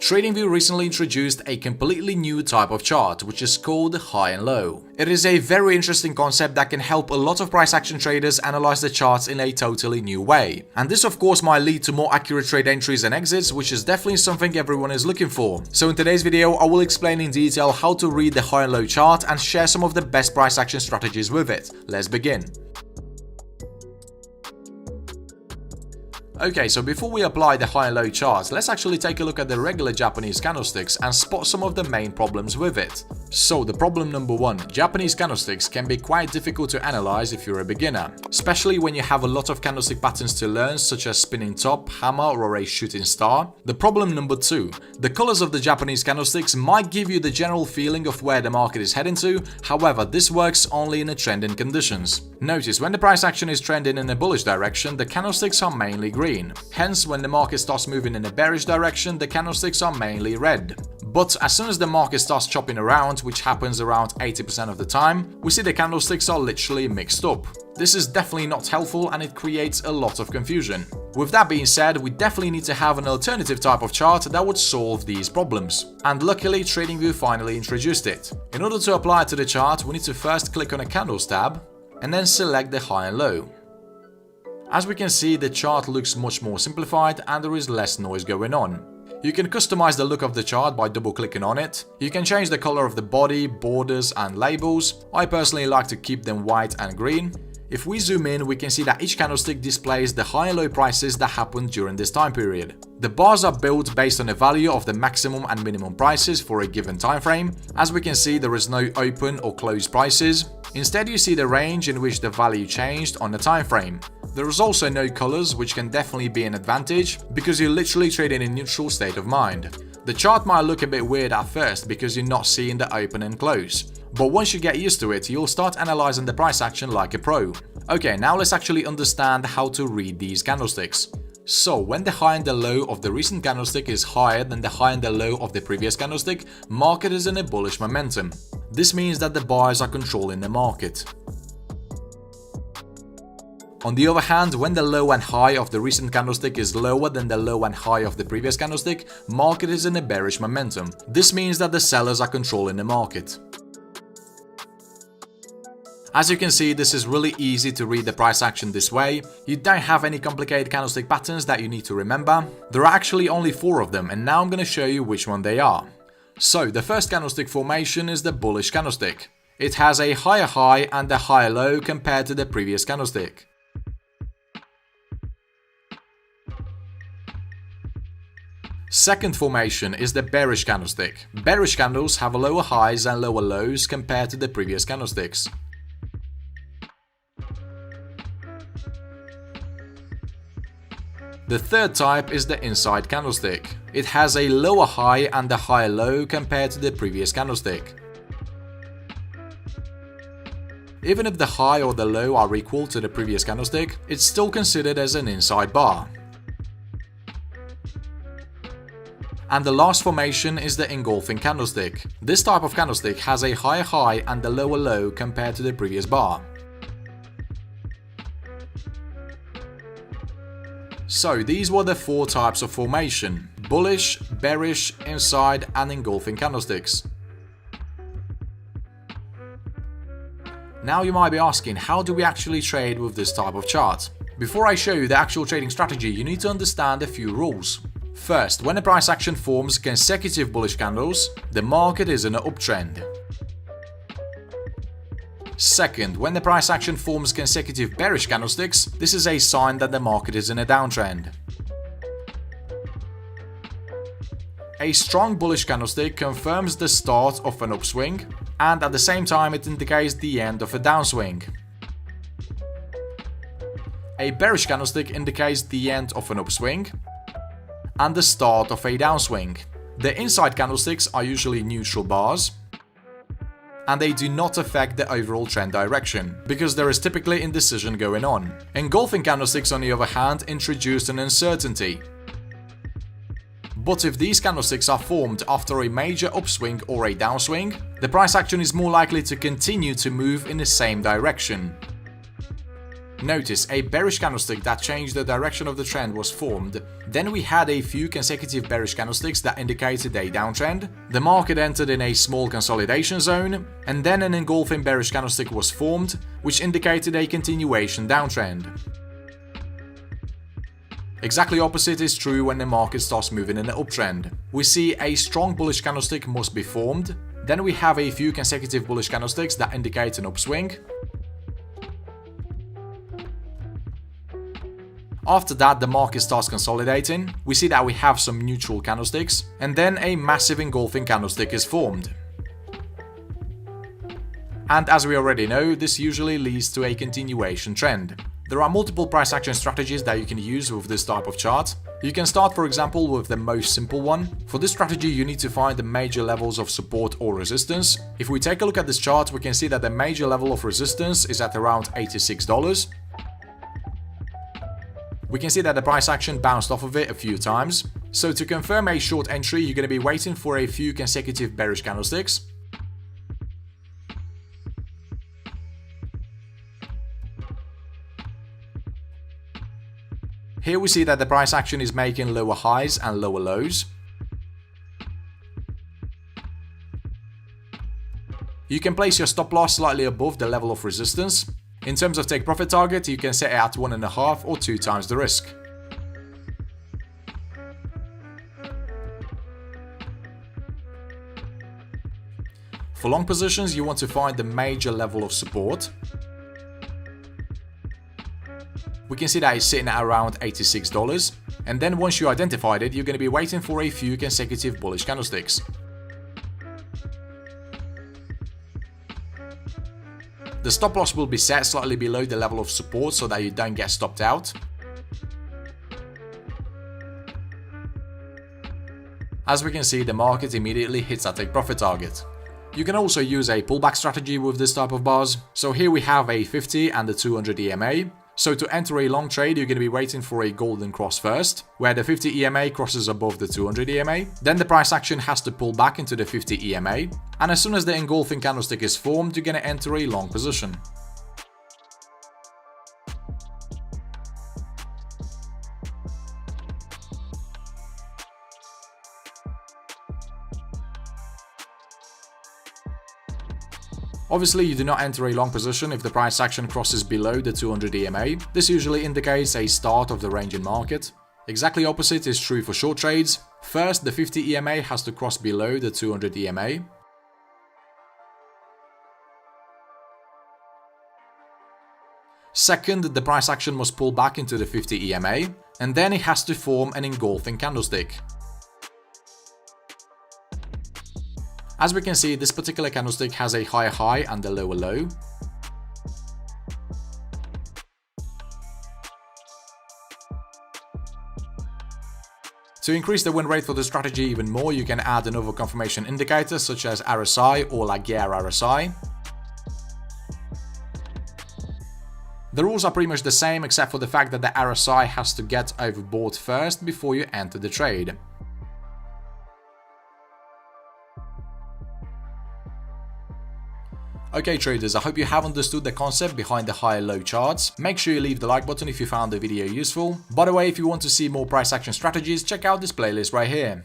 TradingView recently introduced a completely new type of chart, which is called high and low. It is a very interesting concept that can help a lot of price action traders analyze the charts in a totally new way. And this of course might lead to more accurate trade entries and exits, which is definitely something everyone is looking for. So in today's video, I will explain in detail how to read the high and low chart and share some of the best price action strategies with it. Let's begin. Okay, so before we apply the high and low charts, let's actually take a look at the regular Japanese candlesticks and spot some of the main problems with it. So the problem number 1, Japanese candlesticks can be quite difficult to analyze if you're a beginner, especially when you have a lot of candlestick patterns to learn, such as spinning top, hammer or a shooting star. The problem number 2, the colors of the Japanese candlesticks might give you the general feeling of where the market is heading to, however this works only in a trending conditions. Notice when the price action is trending in a bullish direction, the candlesticks are mainly green. Hence, when the market starts moving in a bearish direction, the candlesticks are mainly red. But as soon as the market starts chopping around, which happens around 80% of the time, we see the candlesticks are literally mixed up. This is definitely not helpful and it creates a lot of confusion. With that being said, we definitely need to have an alternative type of chart that would solve these problems. And luckily, TradingView finally introduced it. In order to apply it to the chart, we need to first click on a candles tab and then select the high and low. As we can see, the chart looks much more simplified and there is less noise going on. You can customize the look of the chart by double clicking on it. You can change the color of the body, borders and labels. I personally like to keep them white and green. If we zoom in, we can see that each candlestick displays the high and low prices that happened during this time period. The bars are built based on the value of the maximum and minimum prices for a given time frame. As we can see, there is no open or closed prices. Instead, you see the range in which the value changed on the time frame. There is also no colors, which can definitely be an advantage because you're literally trading in a neutral state of mind. The chart might look a bit weird at first because you're not seeing the open and close. But once you get used to it, you'll start analyzing the price action like a pro. Okay, now let's actually understand how to read these candlesticks. So when the high and the low of the recent candlestick is higher than the high and the low of the previous candlestick, market is in a bullish momentum. This means that the buyers are controlling the market. On the other hand, when the low and high of the recent candlestick is lower than the low and high of the previous candlestick, market is in a bearish momentum. This means that the sellers are controlling the market. As you can see, this is really easy to read the price action this way. You don't have any complicated candlestick patterns that you need to remember. There are actually only 4 of them, and now I'm going to show you which one they are. So the first candlestick formation is the bullish candlestick. It has a higher high and a higher low compared to the previous candlestick. Second formation is the bearish candlestick. Bearish candles have lower highs and lower lows compared to the previous candlesticks. The third type is the inside candlestick. It has a lower high and a higher low compared to the previous candlestick. Even if the high or the low are equal to the previous candlestick, it's still considered as an inside bar. And the last formation is the engulfing candlestick. This type of candlestick has a higher high and a lower low compared to the previous bar. So these were the 4 types of formation: bullish, bearish, inside and engulfing candlesticks. Now you might be asking, how do we actually trade with this type of chart? Before I show you the actual trading strategy, you need to understand a few rules. First, when a price action forms consecutive bullish candles, the market is in an uptrend. Second, when the price action forms consecutive bearish candlesticks, this is a sign that the market is in a downtrend. A strong bullish candlestick confirms the start of an upswing, and at the same time it indicates the end of a downswing. A bearish candlestick indicates the end of an upswing and the start of a downswing. The inside candlesticks are usually neutral bars, and they do not affect the overall trend direction, because there is typically indecision going on. Engulfing candlesticks, on the other hand, introduce an uncertainty. But if these candlesticks are formed after a major upswing or a downswing, the price action is more likely to continue to move in the same direction. Notice a bearish candlestick that changed the direction of the trend was formed. Then we had a few consecutive bearish candlesticks that indicated a downtrend. The market entered in a small consolidation zone, and then an engulfing bearish candlestick was formed, which indicated a continuation downtrend. Exactly opposite is true when the market starts moving in an uptrend. We see a strong bullish candlestick must be formed, then we have a few consecutive bullish candlesticks that indicate an upswing. After that, the market starts consolidating, we see that we have some neutral candlesticks, and then a massive engulfing candlestick is formed. And as we already know, this usually leads to a continuation trend. There are multiple price action strategies that you can use with this type of chart. You can start, for example, with the most simple one. For this strategy, you need to find the major levels of support or resistance. If we take a look at this chart, we can see that the major level of resistance is at around $86. We can see that the price action bounced off of it a few times. So to confirm a short entry, you're going to be waiting for a few consecutive bearish candlesticks. Here we see that the price action is making lower highs and lower lows. You can place your stop loss slightly above the level of resistance. In terms of take profit target, you can set it at 1.5 or 2 times the risk. For long positions, you want to find the major level of support. We can see that it's sitting at around $86, and then once you identified it, you're going to be waiting for a few consecutive bullish candlesticks. The stop loss will be set slightly below the level of support so that you don't get stopped out. As we can see, the market immediately hits that take profit target. You can also use a pullback strategy with this type of bars. So here we have a 50 and a 200 EMA. So to enter a long trade, you're going to be waiting for a golden cross first, where the 50 EMA crosses above the 200 EMA. Then the price action has to pull back into the 50 EMA. And as soon as the engulfing candlestick is formed, you're going to enter a long position. Obviously, you do not enter a long position if the price action crosses below the 200 EMA. This usually indicates a start of the ranging market. Exactly opposite is true for short trades. First, the 50 EMA has to cross below the 200 EMA. Second, the price action must pull back into the 50 EMA, and then it has to form an engulfing candlestick. As we can see, this particular candlestick has a higher high and a lower low. To increase the win rate for the strategy even more, you can add another confirmation indicator such as RSI or Laguerre RSI. The rules are pretty much the same except for the fact that the RSI has to get overbought first before you enter the trade. Okay traders, I hope you have understood the concept behind the high and low charts. Make sure you leave the like button if you found the video useful. By the way, if you want to see more price action strategies, check out this playlist right here.